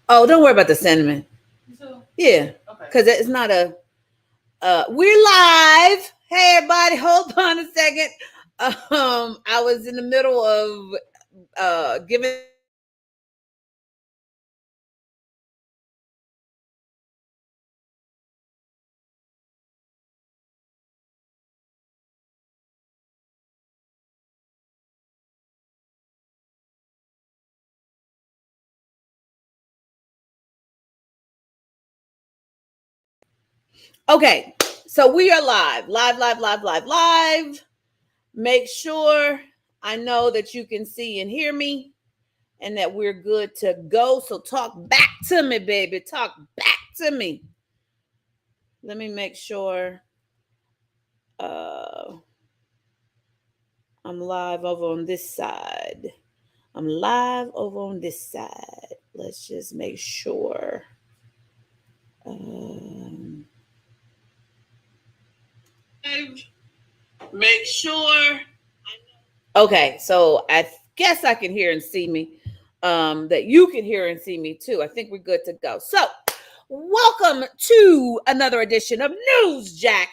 Oh, don't worry about the cinnamon. So, yeah, because it's not a. We're live. Hey, everybody, hold on a second. I was in the middle of giving the announcements for Okay, so we are live, live. Make sure I know that you can see and hear me and that we're good to go. So talk back to me, baby. Talk back to me. Let me make sure uh, I'm live over on this side. I'm live over on this side. Let's just make sure. Um, Make sure. Okay, so I guess I can hear and see me. That you can hear and see me too. I think we're good to go. So, welcome to another edition of NEWSJACK CITY,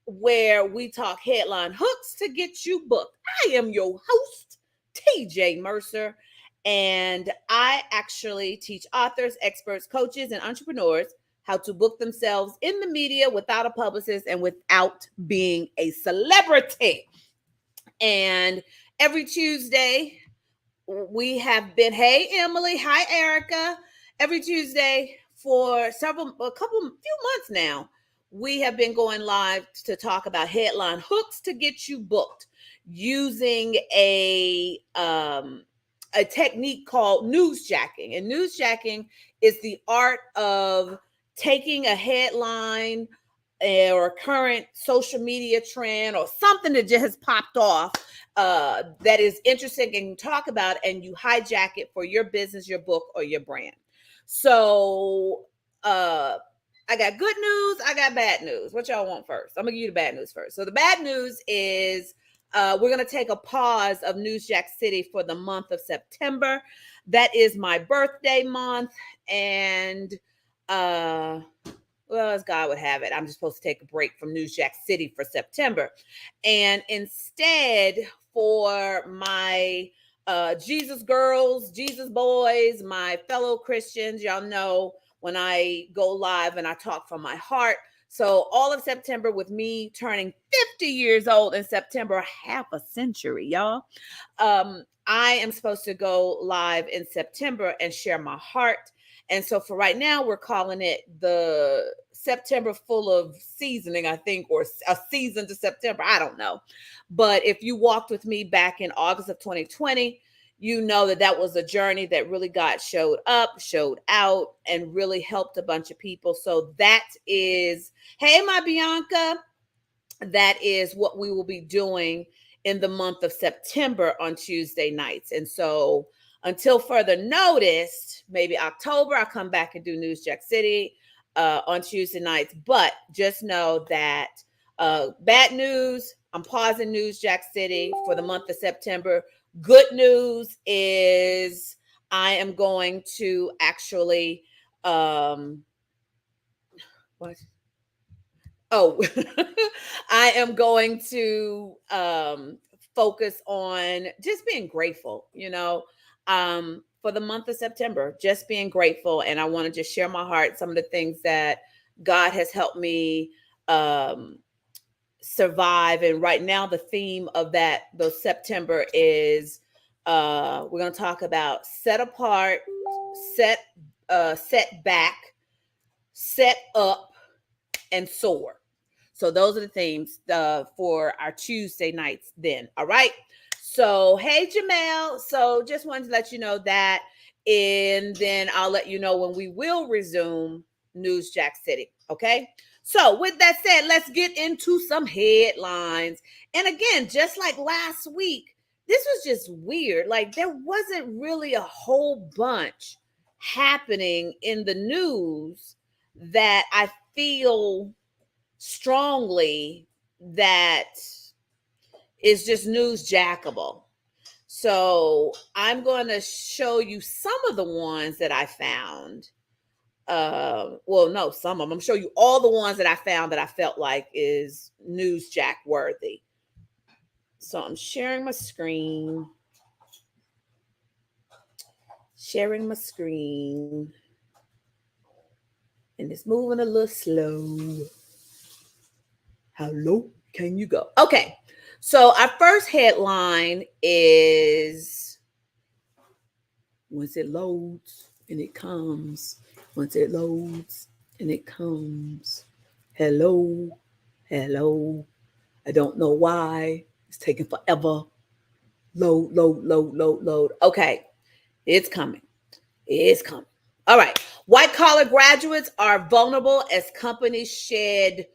where we talk headline hooks to get you booked. I am your host, TJ Mercer, and I actually teach authors, experts, coaches, and entrepreneurs how to book themselves in the media without a publicist and without being a celebrity. And every Tuesday, we have been, hey, Emily, hi, Erica. Every Tuesday for a few months now, we have been going live to talk about headline hooks to get you booked using a technique called newsjacking. And newsjacking is the art of taking a headline or a current social media trend or something that just has popped off that is interesting and talk about, and you hijack it for your business, your book, or your brand. So I got good news, I got bad news. What y'all want first? I'm gonna give you the bad news first. So the bad news is we're gonna take a pause of NEWSJACK City for the month of September. That is my birthday month, and well, as God would have it, I'm just supposed to take a break from NEWSJACK City for September. And instead, for my Jesus girls, Jesus boys, my fellow Christians, y'all know when I go live and I talk from my heart. So all of September, with me turning 50 years old in September, half a century, y'all. I am supposed to go live in September and share my heart. And so for right now, we're calling it the September full of seasoning, I think, or a season to September. I don't know. But if you walked with me back in August of 2020, you know that that was a journey that really God showed up, showed out, and really helped a bunch of people. So that is, hey, my Bianca, that is what we will be doing in the month of September on Tuesday nights. And so until further notice, maybe October, I'll come back and do NEWSJACK City on Tuesday nights. But just know that bad news, I'm pausing NEWSJACK City for the month of September. Good news is I am going to actually what? Oh, I am going to focus on just being grateful, for the month of September, just being grateful. And I want to just share my heart, some of the things that God has helped me um, survive. And right now, the theme of those September is we're going to talk about set apart, set, set back, set up, and soar. So those are the themes for our Tuesday nights then. All right. So, hey, Jamel. So just wanted to let you know that. And then I'll let you know when we will resume NEWSJACK City. Okay. So with that said, let's get into some headlines. And again, just like last week, this was just weird. Like there wasn't really a whole bunch happening in the news that I feel strongly that is just newsjackable. So I'm going to show you some of the ones that I found. Well, no, some of them. I'm show you all the ones that I found that I felt like is NEWSJACK worthy. So I'm sharing my screen. Sharing my screen. And it's moving a little slow. How low can you go? Okay. So our first headline is once it loads and it comes. Once it loads and it comes. Hello. Hello. I don't know why. It's taking forever. Load, load, load, load, load. Okay. It's coming. It's coming. All right. White collar graduates are vulnerable as companies shed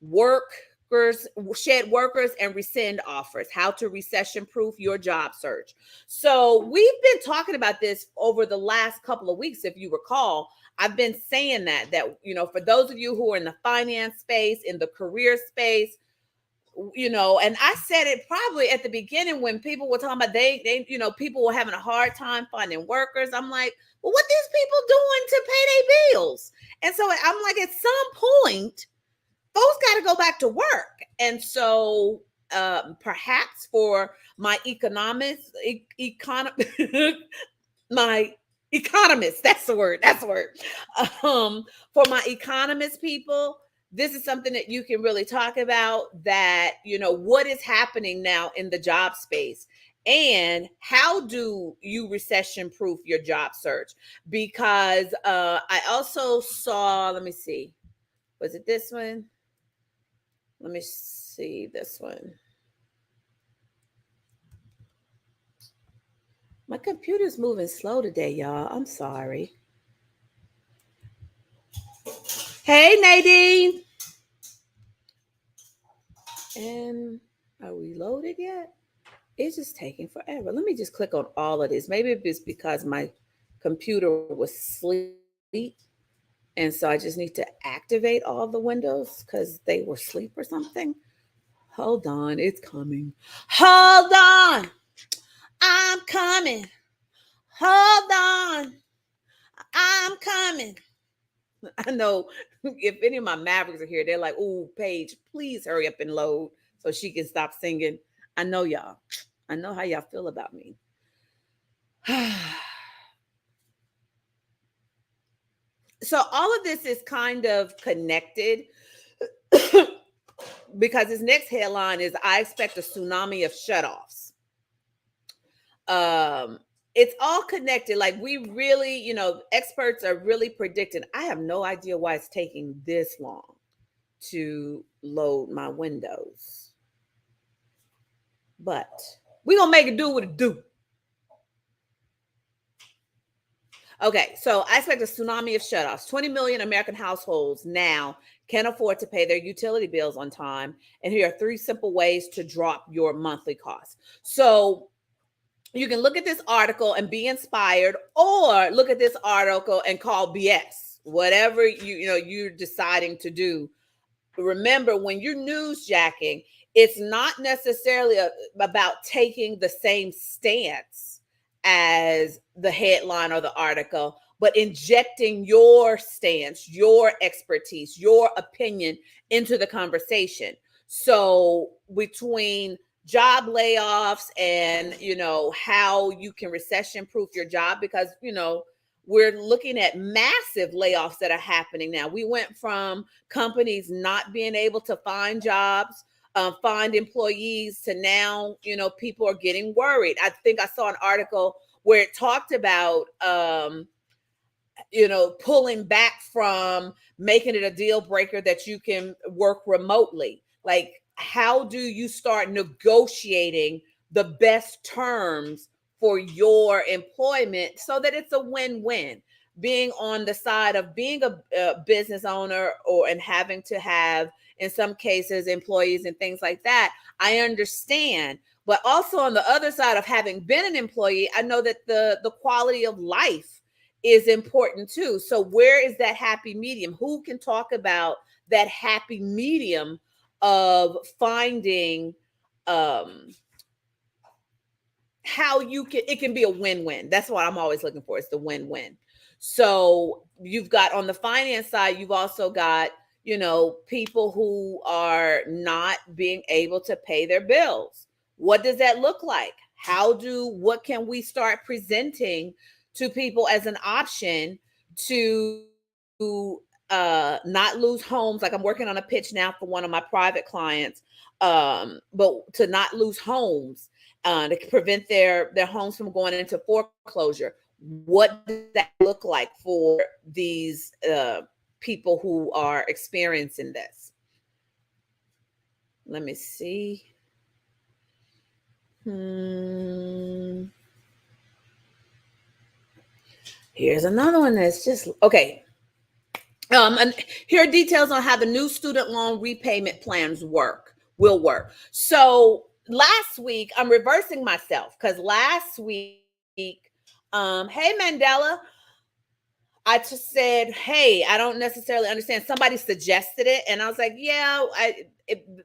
workers and rescind offers. How to recession proof your job search. So we've been talking about this over the last couple of weeks. If you recall, I've been saying that, for those of you who are in the finance space, in the career space, and I said it probably at the beginning when people were talking about people were having a hard time finding workers. I'm like, well, what these people doing to pay their bills? And so I'm like, at some point, folks got to go back to work. And so perhaps for my my economists, that's the word. For my economist people, this is something that you can really talk about, that, what is happening now in the job space and how do you recession proof your job search? Because I also saw, let me see, was it this one? Let me see this one. My computer's moving slow today, y'all. I'm sorry. Hey, Nadine. And are we loaded yet? It's just taking forever. Let me just click on all of this. Maybe it's because my computer was asleep. And so I just need to activate all the windows because they were asleep or something. Hold on. It's coming. Hold on. I'm coming. Hold on. I'm coming. I know if any of my Mavericks are here, they're like, "Ooh, Paige, please hurry up and load so she can stop singing." I know y'all. I know how y'all feel about me. So all of this is kind of connected because this next headline is I expect a tsunami of shutoffs. It's all connected. Like we really, experts are really predicting. I have no idea why it's taking this long to load my windows. But we're going to make it do what it do. Okay, so I expect a tsunami of shutoffs. 20 million American households now can't afford to pay their utility bills on time. And here are 3 simple ways to drop your monthly costs. So you can look at this article and be inspired, or look at this article and call BS. Whatever you're deciding to do. Remember, when you're newsjacking, it's not necessarily about taking the same stance as the headline or the article, but injecting your stance, your expertise, your opinion into the conversation. So between job layoffs and how you can recession proof your job, because we're looking at massive layoffs that are happening now. We went from companies not being able to find jobs, find employees, to now, people are getting worried. I think I saw an article where it talked about, pulling back from making it a deal breaker that you can work remotely. Like, how do you start negotiating the best terms for your employment so that it's a win-win? Being on the side of being a business owner and having to have, in some cases, employees and things like that, I understand. But also on the other side of having been an employee, I know that the quality of life is important too. So where is that happy medium? Who can talk about that happy medium of finding how you can, it can be a win-win. That's what I'm always looking for. It's the win-win. So you've got on the finance side, you've also got, people who are not being able to pay their bills. What does that look like? What can we start presenting to people as an option to not lose homes? Like, I'm working on a pitch now for one of my private clients, but to not lose homes, to prevent their homes from going into foreclosure. What does that look like for these people who are experiencing this? Let me see. Here's another one that's just okay. And here are details on how the new student loan repayment plans will work. So last week, I'm reversing myself because last week, hey Mandela, I just said, hey, I don't necessarily understand. Somebody suggested it, and I was like, yeah,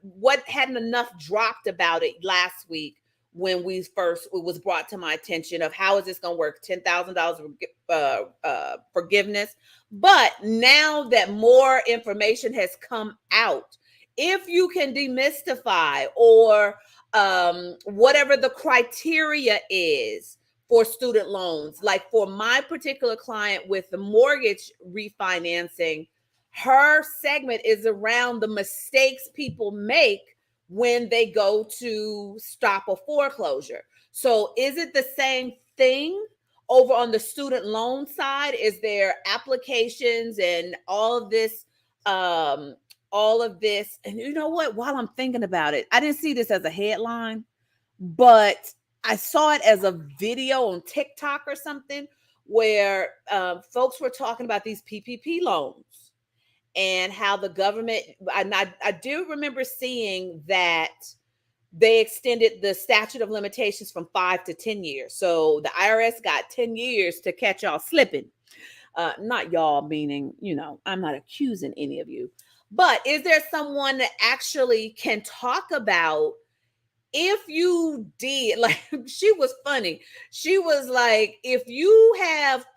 what hadn't enough dropped about it last week when it was brought to my attention of how is this going to work? $10,000 forgiveness. But now that more information has come out, if you can demystify or whatever the criteria is for student loans. Like for my particular client with the mortgage refinancing, her segment is around the mistakes people make when they go to stop a foreclosure. So is it the same thing over on the student loan side? Is there applications and all of this? And you know what? While I'm thinking about it, I didn't see this as a headline, but I saw it as a video on TikTok or something where folks were talking about these PPP loans and how the government, I do remember seeing that they extended the statute of limitations from 5 to 10 years. So the IRS got 10 years to catch y'all slipping. Not y'all meaning, I'm not accusing any of you. But is there someone that actually can talk about if you did, like, she was funny. She was like, if you have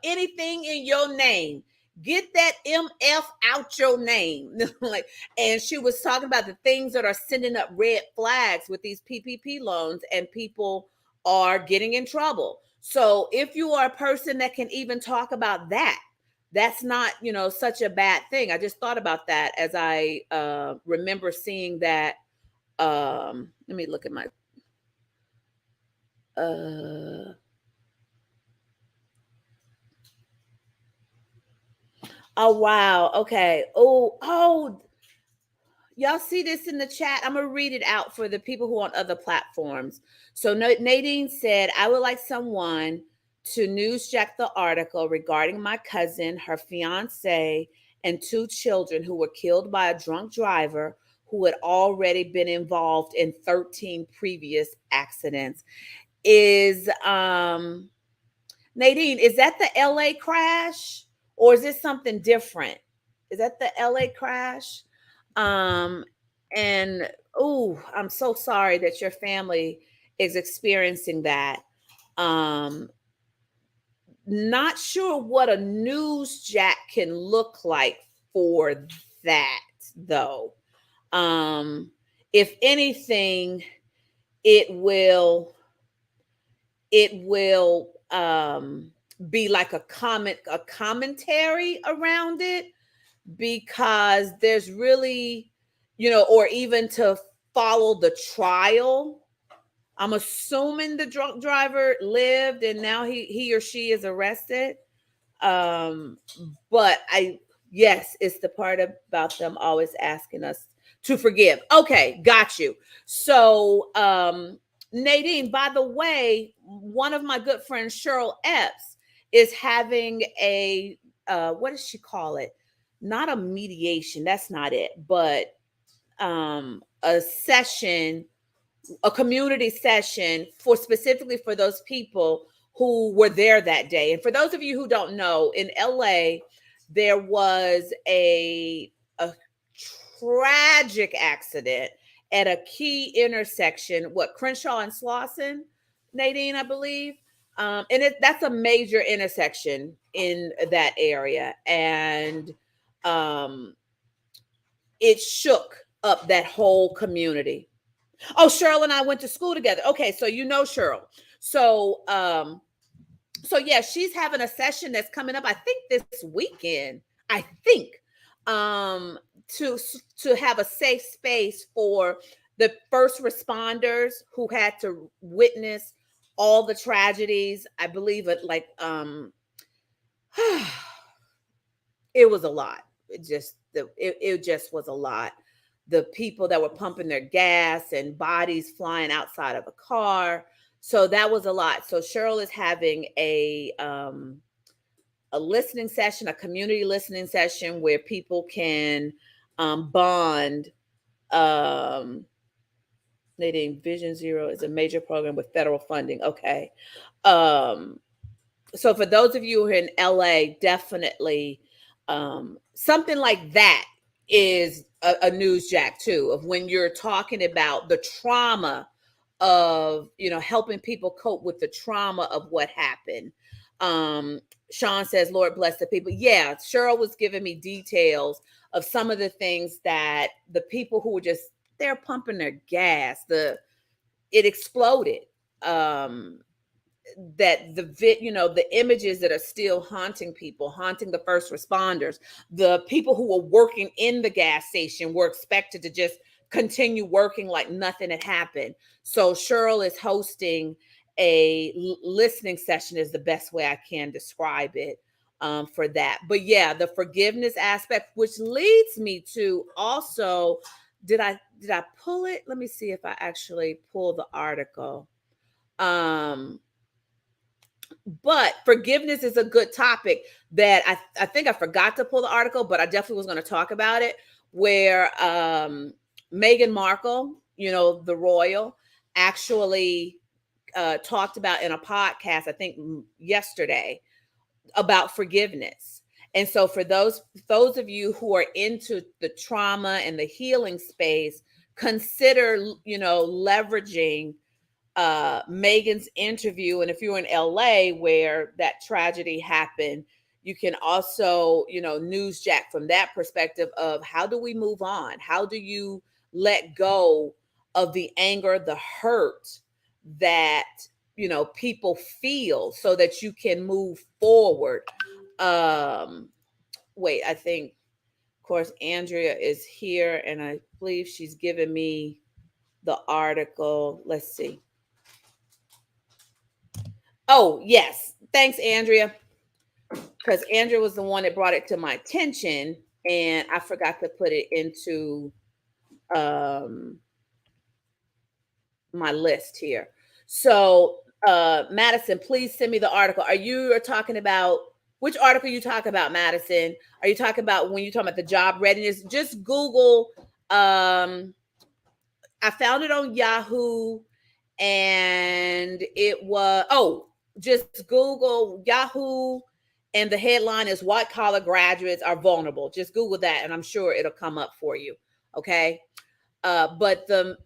anything in your name, get that MF out your name. Like, and she was talking about the things that are sending up red flags with these PPP loans, and people are getting in trouble. So if you are a person that can even talk about that, that's not, such a bad thing. I just thought about that as I remember seeing that. Let me look at my oh wow, okay. Oh, y'all see this in the chat? I'm gonna read it out for the people who are on other platforms. So Nadine said, I would like someone to newsjack the article regarding my cousin, her fiance, and 2 children who were killed by a drunk driver who had already been involved in 13 previous accidents. Is Nadine, is that the LA crash or is this something different? Is that the LA crash? Um and I'm so sorry that your family is experiencing that. Um Not sure what a newsjack can look like for that though. Um if anything, it will be like a commentary around it, because there's really, or even to follow the trial. I'm assuming the drunk driver lived and now he or she is arrested. um but yes, it's the part about them always asking us to forgive. Okay, got you. So Nadine, by the way, one of my good friends, Cheryl Epps, is having a what does she call it? Not a mediation, that's not it, but a session, a community session for specifically for those people who were there that day. And for those of you who don't know, in LA, there was a tragic accident at a key intersection, Crenshaw and Slauson, Nadine, I believe. And that's a major intersection in that area. And um, it shook up that whole community. Oh, Cheryl and I went to school together. Okay, so you know Cheryl. So yeah, she's having a session that's coming up, I think this weekend. I think um to to have a safe space for the first responders who had to witness all the tragedies. I believe it like it was a lot. It just was a lot. The people that were pumping their gas and bodies flying outside of a car. So that was a lot. So Cheryl is having a listening session, a community listening session where people can bond. Um, Nadine, Vision Zero is a major program with federal funding. Okay. Um, so for those of you who are in LA, definitely something like that is a newsjack too, of when you're talking about the trauma of, helping people cope with the trauma of what happened. um Sean says, Lord bless the people. Yeah, Cheryl was giving me details of some of the things that the people who were just there pumping their gas, it exploded. um that the images that are still haunting people, haunting the first responders, the people who were working in the gas station were expected to just continue working like nothing had happened. So Cheryl is hosting a listening session, is the best way I can describe it, for that. But yeah, the forgiveness aspect, which leads me to also, did I pull it? Let me see if I actually pull the article. um but forgiveness is a good topic that I think I forgot to pull the article, but I definitely was going to talk about it, where Meghan Markle, the royal, actually talked about in a podcast, I think yesterday, about forgiveness. And so for those of you who are into the trauma and the healing space, consider, leveraging Megan's interview. And if you're in LA where that tragedy happened, you can also, newsjack from that perspective of how do we move on? How do you let go of the anger, the hurt that, people feel, so that you can move forward? Um, Wait, I think, of course, Andrea is here, and I believe she's given me the article. Let's see. Oh, yes. Thanks, Andrea. Because Andrea was the one that brought it to my attention, and I forgot to put it into um, my list here. So, Madison, please send me the article. Are talking about, which article you talking about, Madison? Are you talking about when you're talking about the job readiness? Just Google. I found it on Yahoo, and just Google Yahoo, and the headline is white collar graduates are vulnerable. Just Google that, and I'm sure it'll come up for you. Okay. But the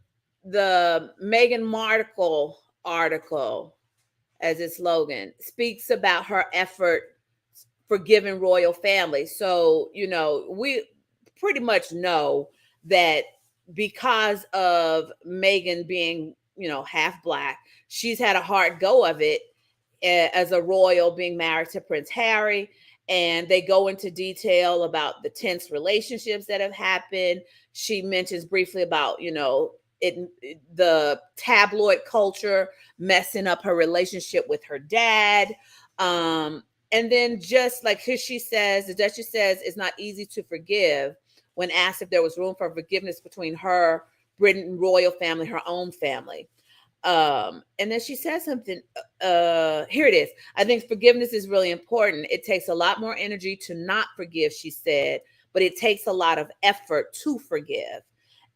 Meghan Markle article, as its slogan, speaks about her effort forgiving royal family. So, we pretty much know that because of Meghan being, half Black, she's had a hard go of it as a royal, being married to Prince Harry. And they go into detail about the tense relationships that have happened. She mentions briefly about, the tabloid culture messing up her relationship with her dad. And then, just like here, the Duchess says it's not easy to forgive when asked if there was room for forgiveness between her, Britain royal family, her own family. And then she says something, here it is. I think forgiveness is really important. It takes a lot more energy to not forgive, she said, but it takes a lot of effort to forgive.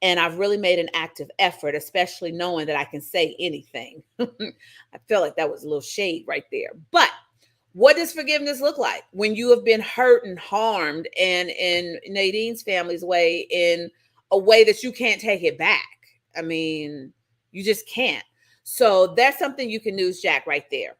And I've really made an active effort, especially knowing that I can say anything. I feel like that was a little shade right there. But what does forgiveness look like when you have been hurt and harmed, and in Nadine's family's way, in a way that you can't take it back? I mean, you just can't. So that's something you can newsjack right there,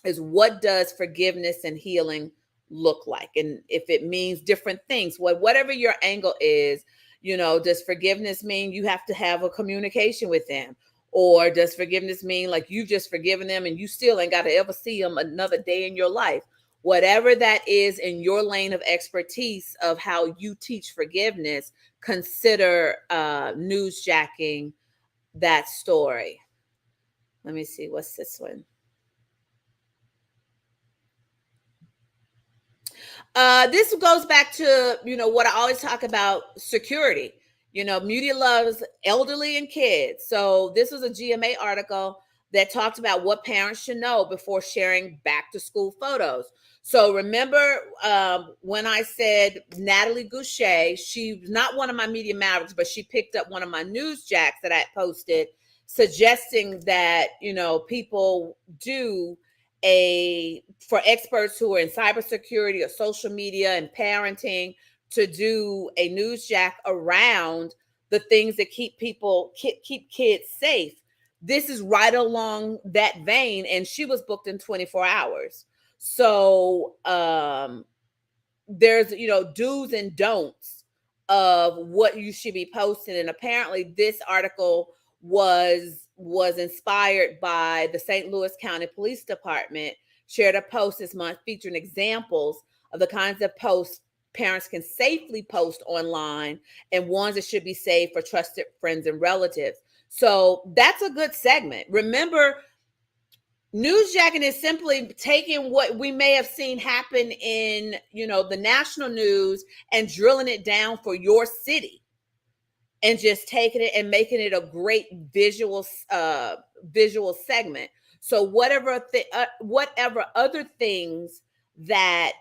is what does forgiveness and healing look like? And if it means different things, whatever your angle is, does forgiveness mean you have to have a communication with them? Or does forgiveness mean like you just forgiven them and you still ain't got to ever see them another day in your life? Whatever that is in your lane of expertise of how you teach forgiveness, consider newsjacking that story. Let me see, what's this one? This goes back to, what I always talk about, security. Media loves elderly and kids. So this was a GMA article that talked about what parents should know before sharing back to school photos. So remember when I said Natalie Goucher, she's not one of my media mavericks, but she picked up one of my newsjacks that I had posted suggesting that, people do for experts who are in cybersecurity or social media and parenting, to do a newsjack around the things that keep kids safe. This is right along that vein, and she was booked in 24 hours. So there's do's and don'ts of what you should be posting, and apparently this article was inspired by the St. Louis County Police Department. Shared a post this month featuring examples of the kinds of posts parents can safely post online and ones that should be saved for trusted friends and relatives. So that's a good segment. Remember, newsjacking is simply taking what we may have seen happen in, the national news and drilling it down for your city, and just taking it and making it a great visual segment. So whatever other things that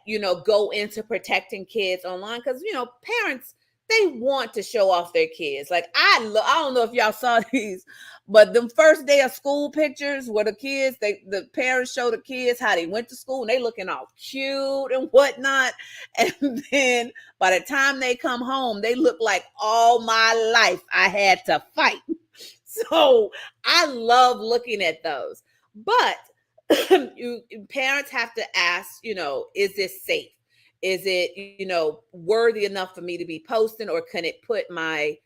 go into protecting kids online, because parents, they want to show off their kids. Like I don't know if y'all saw these, but the first day of school pictures where the parents show the kids how they went to school and they looking all cute and whatnot, and then by the time they come home, they look like all my life I had to fight. So I love looking at those. But parents have to ask, is this safe? Is it, worthy enough for me to be posting, or can it put my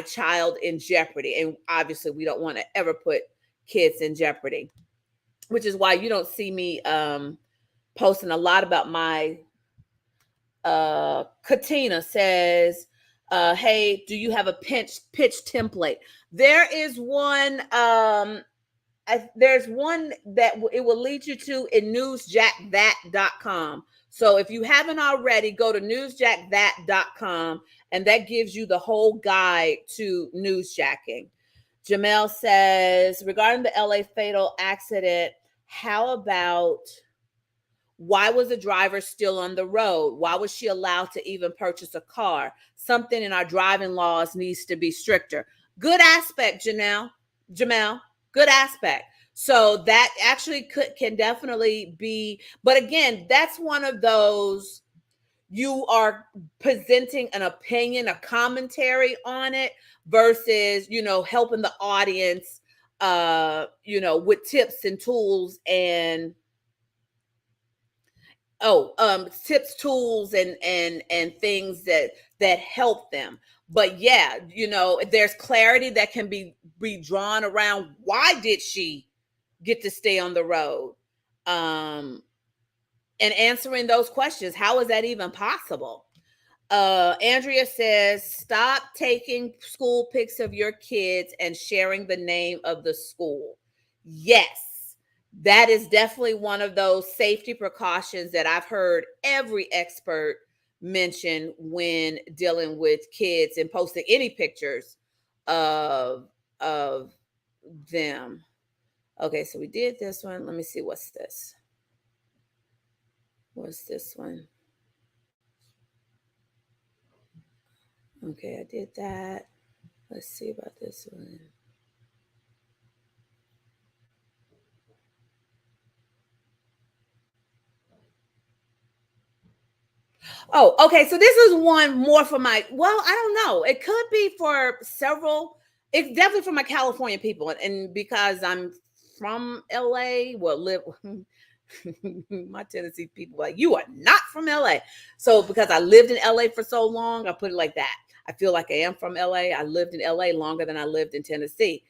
child in jeopardy? And obviously we don't want to ever put kids in jeopardy, which is why you don't see me posting a lot about my Katina says, hey, do you have a pitch template? There is one. There's one that it will lead you to in newsjackthat.com. So if you haven't already, go to newsjackthat.com, and that gives you the whole guide to newsjacking. Jamel says, regarding the LA fatal accident, how about, why was the driver still on the road? Why was she allowed to even purchase a car? Something in our driving laws needs to be stricter. Good aspect, Jamel. Good aspect. So that actually can definitely be, but again, that's one of those, you are presenting an opinion, a commentary on it, versus, helping the audience, with tips and tools and tips, tools, and things that help them. But yeah, there's clarity that can be drawn around why did she get to stay on the road, and answering those questions. How is that even possible? Andrea says, stop taking school pics of your kids and sharing the name of the school. Yes, that is definitely one of those safety precautions that I've heard every expert mention when dealing with kids and posting any pictures of them. Okay, so we did this one. Let me see, what's this? What's this one? Okay, I did that. Let's see about this one. Oh, okay. So this is one more for I don't know. It could be for several it's definitely for my California people, and because I'm from LA, well, live my Tennessee people like, you are not from LA. So because I lived in LA for so long, I put it like that. I feel like I am from LA. I lived in LA longer than I lived in Tennessee.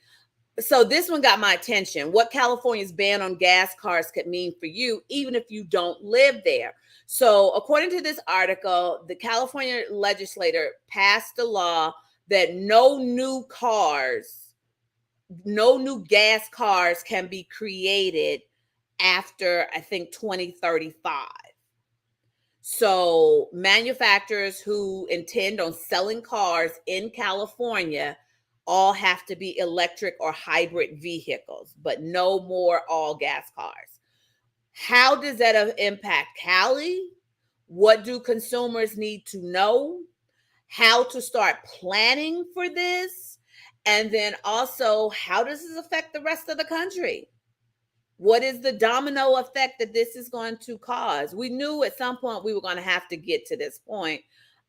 So this one got my attention. What California's ban on gas cars could mean for you, even if you don't live there. So according to this article, the California legislator passed a law that no new gas cars can be created after, I think, 2035. So manufacturers who intend on selling cars in California all have to be electric or hybrid vehicles, but no more all gas cars. How does that impact Cali? What do consumers need to know? How to start planning for this? And then also, how does this affect the rest of the country? What is the domino effect that this is going to cause? We knew at some point we were going to have to get to this point.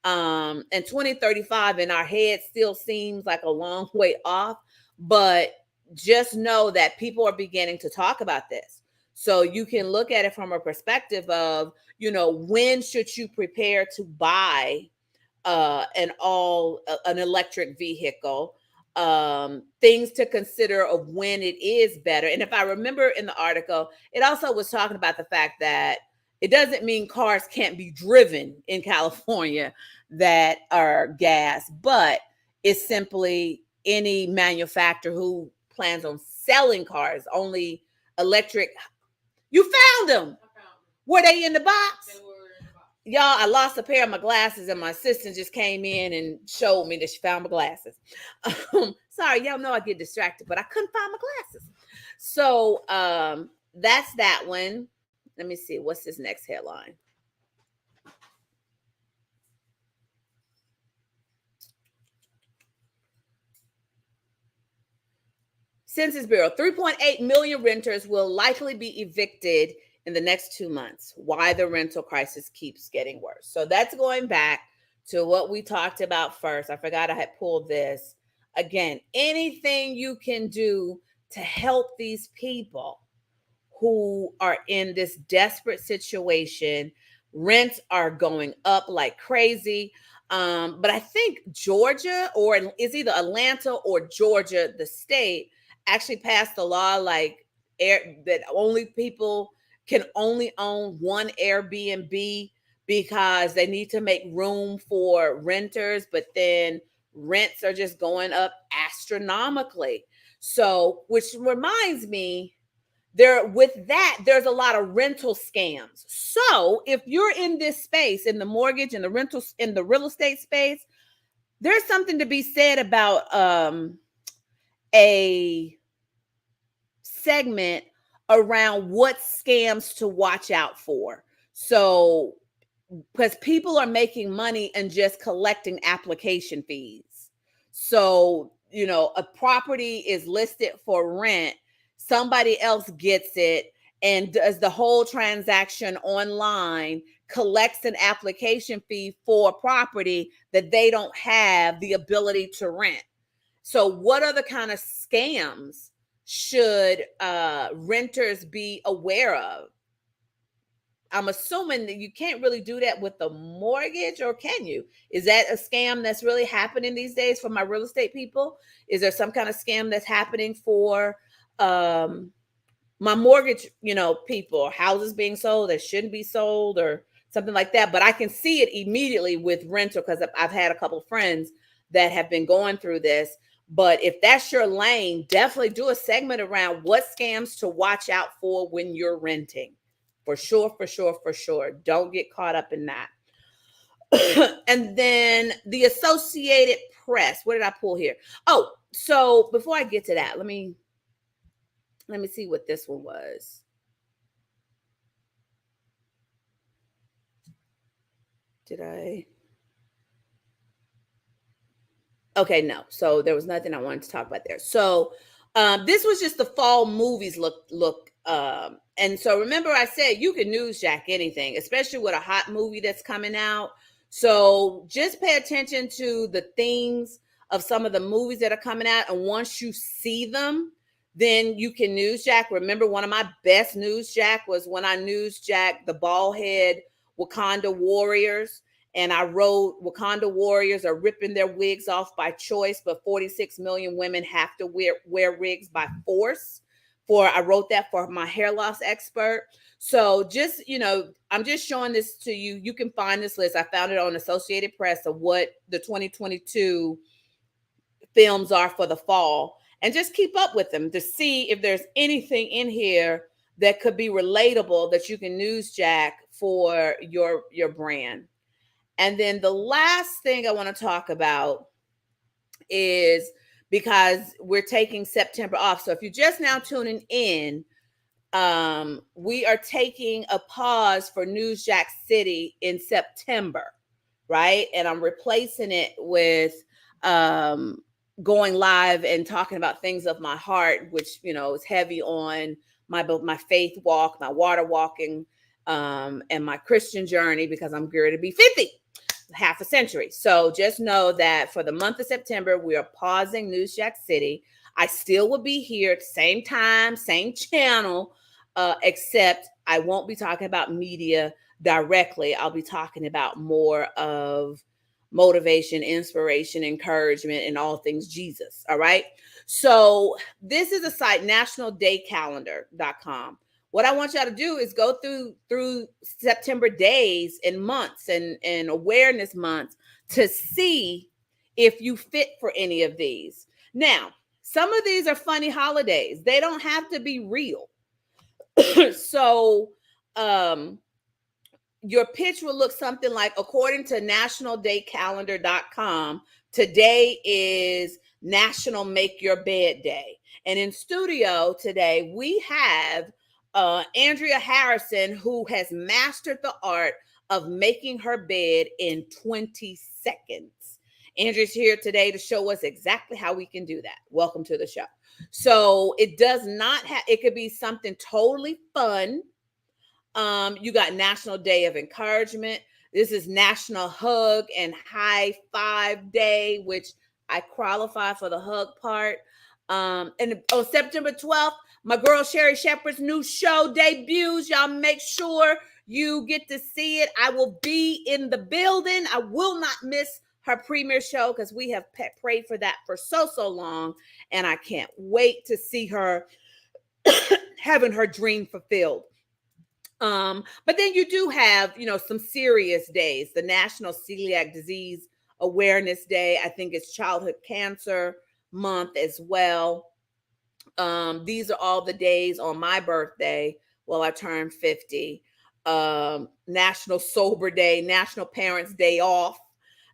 And 2035 in our head still seems like a long way off, but just know that people are beginning to talk about this. So you can look at it from a perspective of, when should you prepare to buy an electric vehicle, things to consider of when it is better. And if I remember in the article, it also was talking about the fact that it doesn't mean cars can't be driven in California that are gas, but it's simply any manufacturer who plans on selling cars only electric. You found them. Were they in the box? Y'all, I lost a pair of my glasses and my assistant just came in and showed me that she found my glasses. Sorry, y'all know I get distracted, but I couldn't find my glasses. So that's that one. Let me see. What's this next headline? Census Bureau, 3.8 million renters will likely be evicted in the next 2 months. Why the rental crisis keeps getting worse. So that's going back to what we talked about first. I forgot I had pulled this. Again, anything you can do to help these people who are in this desperate situation. Rents are going up like crazy. But I think Georgia, or it's either Atlanta or Georgia, the state, actually passed a law like that only people can only own one Airbnb because they need to make room for renters, but then rents are just going up astronomically. So, which reminds me, there's a lot of rental scams. So if you're in this space, in the mortgage and the rentals, in the real estate space, there's something to be said about a segment around what scams to watch out for. So, because people are making money and just collecting application fees. So, a property is listed for rent, somebody else gets it and does the whole transaction online, collects an application fee for a property that they don't have the ability to rent. So what other kind of scams should renters be aware of? I'm assuming that you can't really do that with the mortgage, or can you? Is that a scam that's really happening these days for my real estate people? Is there some kind of scam that's happening for my mortgage, people, houses being sold that shouldn't be sold or something like that? But I can see it immediately with rental because I've had a couple of friends that have been going through this. But if that's your lane, definitely do a segment around what scams to watch out for when you're renting. For sure, for sure, for sure. Don't get caught up in that. And then the Associated Press. What did I pull here? Oh, so before I get to that, let me see what this one was. Did I? Okay, no. So there was nothing I wanted to talk about there. So this was just the fall movies look. And so remember I said you can newsjack anything, especially with a hot movie that's coming out. So just pay attention to the themes of some of the movies that are coming out. And once you see them, then you can newsjack. Remember, one of my best newsjack was when I newsjacked the bald head Wakanda warriors. And I wrote, Wakanda warriors are ripping their wigs off by choice, but 46 million women have to wear wigs by force. I wrote that for my hair loss expert. So just, I'm just showing this to you. You can find this list. I found it on Associated Press of what the 2022 films are for the fall, and just keep up with them to see if there's anything in here that could be relatable that you can newsjack for your brand. And then the last thing I want to talk about is, because we're taking September off. So if you're just now tuning in, we are taking a pause for NEWSJACK City in September, right? And I'm replacing it with going live and talking about things of my heart, which, is heavy on my faith walk, my water walking, and my Christian journey, because I'm going to be 50. Half a century. So just know that for the month of September, we are pausing NEWSJACK City. I still will be here at the same time, same channel, except I won't be talking about media directly. I'll be talking about more of motivation, inspiration, encouragement, and all things Jesus. All right. So this is a site, nationaldaycalendar.com. What I want y'all to do is go through September days and months and awareness months to see if you fit for any of these. Now, some of these are funny holidays. They don't have to be real. So your pitch will look something like, according to nationaldaycalendar.com, today is National Make Your Bed Day. And in studio today, we have Andrea Harrison, who has mastered the art of making her bed in 20 seconds. Andrea's here today to show us exactly how we can do that. Welcome to the show. So it does not have, it could be something totally fun. You got National Day of Encouragement. This is National Hug and High Five Day, which I qualify for the hug part. And on September 12th, my girl Sherry Shepherd's new show debuts. Y'all make sure you get to see it. I will be in the building. I will not miss her premiere show, because we have prayed for that for so long. And I can't wait to see her having her dream fulfilled. But then you do have, some serious days. The National Celiac Disease Awareness Day. I think it's Childhood Cancer Month as well. These are all the days on my birthday. Well, I turned 50. National Sober Day, National Parents Day Off,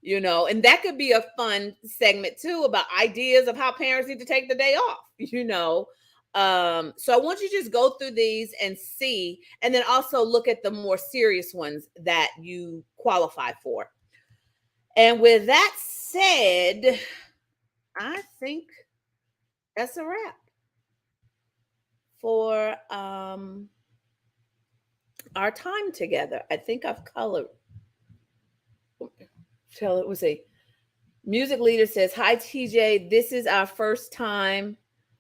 and that could be a fun segment too, about ideas of how parents need to take the day off, So I want you to just go through these and see, and then also look at the more serious ones that you qualify for. And with that said, I think that's a wrap for our time together. I think I've colored. Tell it was a music leader says, "Hi TJ, this is our first time."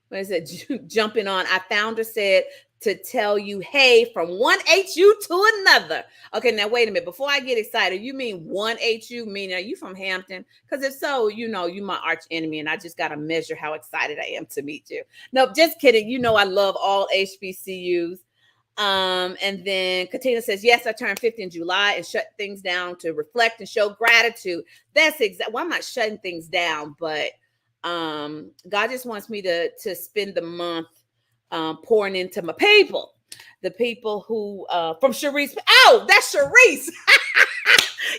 What is it? Jumping on. I found her said to tell you, hey, from one HU to another. Okay, now wait a minute. Before I get excited, you mean one HU? Meaning, are you from Hampton? Because if so, you my arch enemy, and I just got to measure how excited I am to meet you. No, just kidding. I love all HBCUs. And then Katina says, yes, I turned 50 in July and shut things down to reflect and show gratitude. That's exactly, well, I'm not shutting things down, but God just wants me to spend the month pouring into my people, the people who from Sharice. Oh, that's Sharice.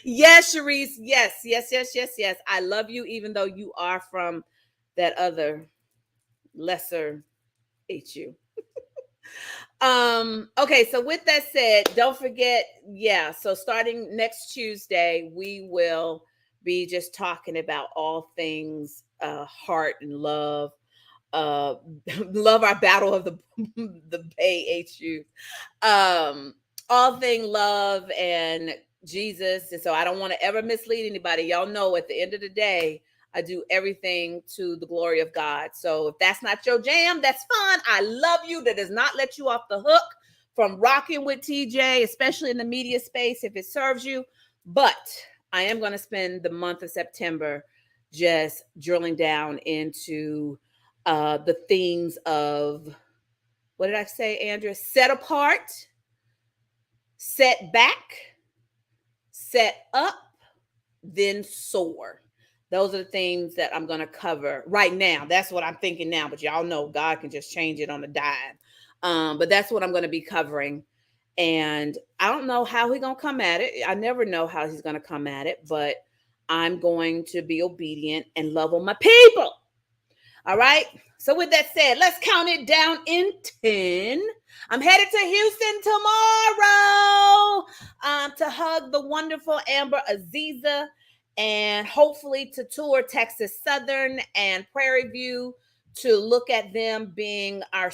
Yes, Sharice. Yes. I love you, even though you are from that other lesser HU. Okay, so with that said, don't forget, so starting next Tuesday, we will be just talking about all things heart and love. Love our battle of the Bay HU. All thing love and Jesus. And so I don't want to ever mislead anybody. Y'all know at the end of the day, I do everything to the glory of God. So if that's not your jam, that's fine. I love you. That does not let you off the hook from rocking with TJ, especially in the media space, if it serves you. But I am going to spend the month of September just drilling down into the themes of, what did I say, Andrea? Set apart, set back, set up, then soar. Those are the things that I'm going to cover right now. That's what I'm thinking now, but y'all know God can just change it on a dime. But that's what I'm going to be covering. And I don't know how he's going to come at it. I never know how he's going to come at it, but I'm going to be obedient and love on my people. All right. So with that said, let's count it down in 10. I'm headed to Houston tomorrow to hug the wonderful Amber Aziza and hopefully to tour Texas Southern and Prairie View to look at them being our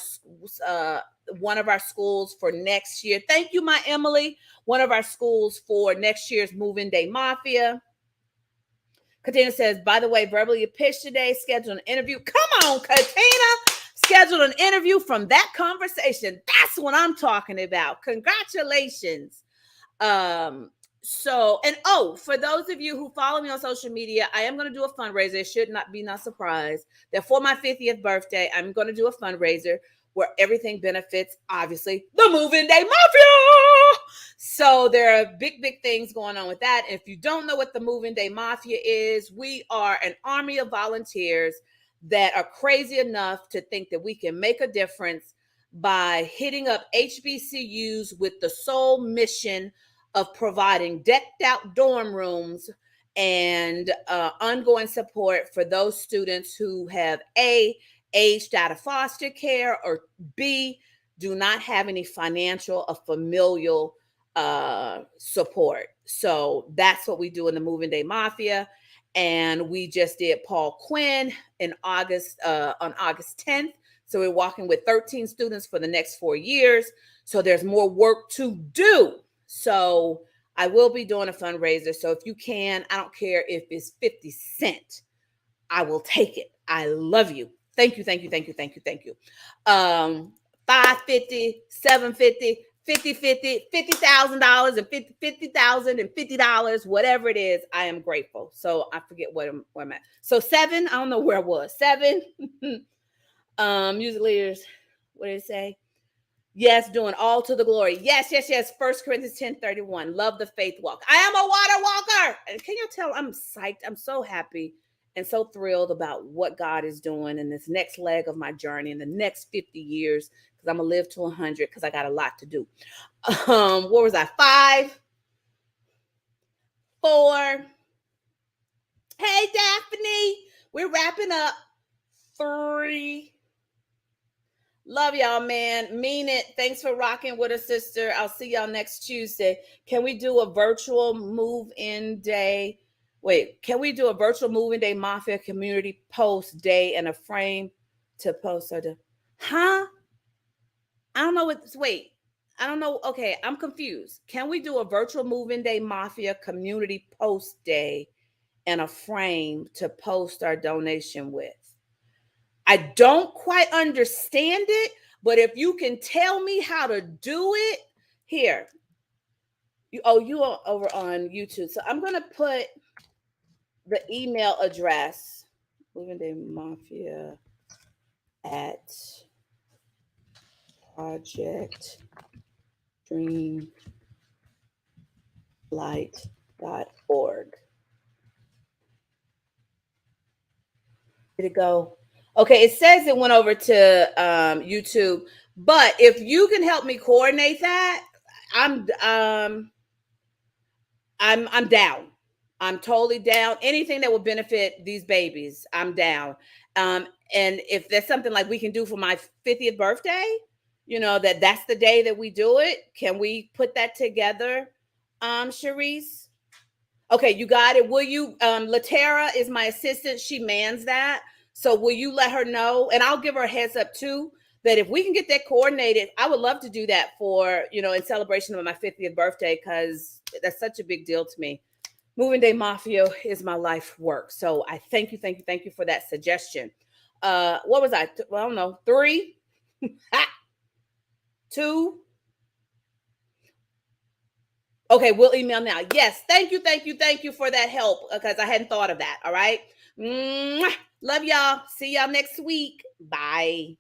one of our schools for next year. Thank you, my Emily. One of our schools for next year's Move-In Day Mafia. Katina says, by the way, verbally pitched today, scheduled an interview. Come on, Katina. Scheduled an interview from that conversation. That's what I'm talking about. Congratulations. For those of you who follow me on social media, I am going to do a fundraiser. It should not be not surprised that for my 50th birthday, I'm going to do a fundraiser where everything benefits, obviously, the Move-In Day Mafia. So there are big things going on with that. And if you don't know what the Move-In Day Mafia is, we are an army of volunteers that are crazy enough to think that we can make a difference by hitting up HBCUs with the sole mission of providing decked out dorm rooms and ongoing support for those students who have aged out of foster care, or B, do not have any financial or familial support. So that's what we do in the Move-In Day Mafia. And we just did Paul Quinn in August, on August 10th. So we're walking with 13 students for the next 4 years. So there's more work to do. So I will be doing a fundraiser. So if you can, I don't care if it's 50 cents, I will take it. I love you. Thank you. $550, $750, $50, $50,000 and $50,050, whatever it is, I am grateful. So I forget where I'm at. So 7, I don't know where I was. 7, music leaders, what did it say? Yes, doing all to the glory. Yes. 1 Corinthians 10:31. Love the faith walk. I am a water walker. And can you tell I'm psyched? I'm so happy and so thrilled about what God is doing in this next leg of my journey in the next 50 years, because I'm going to live to 100 because I got a lot to do. What was I? 5, 4. Hey, Daphne. We're wrapping up. 3. Love y'all, man. Mean it. Thanks for rocking with us, sister. I'll see y'all next Tuesday. Can we do a virtual move-in day? Can we do a virtual Move-In Day Mafia community post day and a frame to post? I don't know what. I don't know. Okay, I'm confused. Can we do a virtual Move-In Day Mafia community post day and a frame to post our donation with? I don't quite understand it, but if you can tell me how to do it, here. You are over on YouTube. So I'm going to put the email address, Move-In Day Mafia at projectdreamlight.org. Did it go? Okay, it says it went over to YouTube, but if you can help me coordinate that, I'm down. I'm totally down. Anything that will benefit these babies, I'm down. And if there's something like we can do for my 50th birthday, that's the day that we do it. Can we put that together, Sharice? Okay, you got it. Will you? Latera is my assistant. She mans that. So will you let her know? And I'll give her a heads up too, that if we can get that coordinated, I would love to do that for, in celebration of my 50th birthday, because that's such a big deal to me. Moving Day Mafia is my life work. So I thank you, thank you, thank you for that suggestion. What was I? Well, I don't know. 3, 2. Okay, we'll email now. Yes, thank you, thank you, thank you for that help because I hadn't thought of that. All right. Mwah. Love y'all. See y'all next week. Bye.